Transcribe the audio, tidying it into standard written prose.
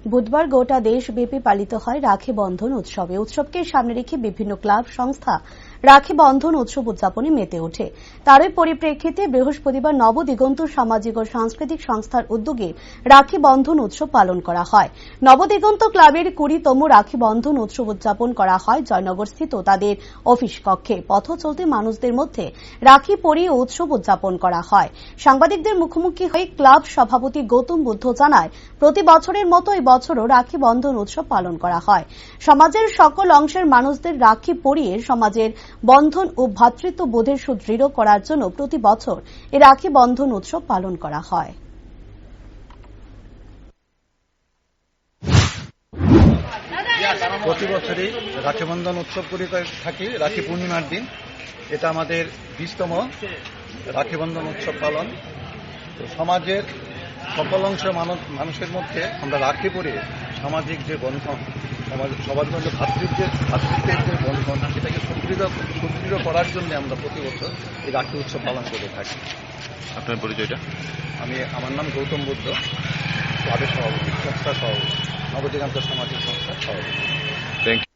বুধবার গোটা দেশব্যাপী পালিত হয় রাখি বন্ধন উৎসব। উৎসবকে সামনে রেখে বিভিন্ন ক্লাব সংস্থা রাখি বন্ধন উৎসব উদযাপনে মেতে ওঠে। তারই পরিপ্রেক্ষিতে বৃহস্পতিবার নবদিগন্ত সামাজিক ও সাংস্কৃতিক সংস্থার উদ্যোগে রাখি বন্ধন উৎসব পালন করা হয়। নবদিগন্ত ক্লাবের 20তম রাখি বন্ধন উৎসব উদযাপন করা হয় জয়নগরস্থিত তাদের অফিস কক্ষে। পথ চলতি মানুষদের মধ্যে রাখি পরিয়ে উৎসব উদযাপন করা হয়। সাংবাদিকদের মুখোমুখি হয়ে ক্লাব সভাপতি গৌতম বুদ্ধ জানায়, প্রতি বছরের মতো এই বছরও রাখি বন্ধন উৎসব পালন করা হয়। সমাজের সকল অংশের মানুষদের রাখি পরিয়ে সমাজের বন্ধন ও ভ্রাতৃত্ববোধের সুদৃঢ় করার জন্য প্রতি বছর এই রাখি বন্ধন উৎসব পালন করা হয়। প্রতি বছরই রাখি বন্ধন উৎসব করে থাকি রাখি পূর্ণিমার দিন। এটা আমাদের 20তম রাখি বন্ধন উৎসব পালন। সমাজের সকল অংশের মানুষের মধ্যে আমরা রাখি পরে সামাজিক যে বন্ধন, সবার মধ্যে ভ্রাতৃত্বের যে বন্ধন, সেটাকে সুদৃঢ় করার জন্য আমরা প্রতি বছর এই রাখি উৎসব পালন করে থাকি। আপনার পরিচয়টা? আমার নাম গৌতম বুদ্ধ, ক্লাবের সভাপতি, সংস্থার সভাপতি, নবদিগন্ত সামাজিক সংস্থার সভাপতি।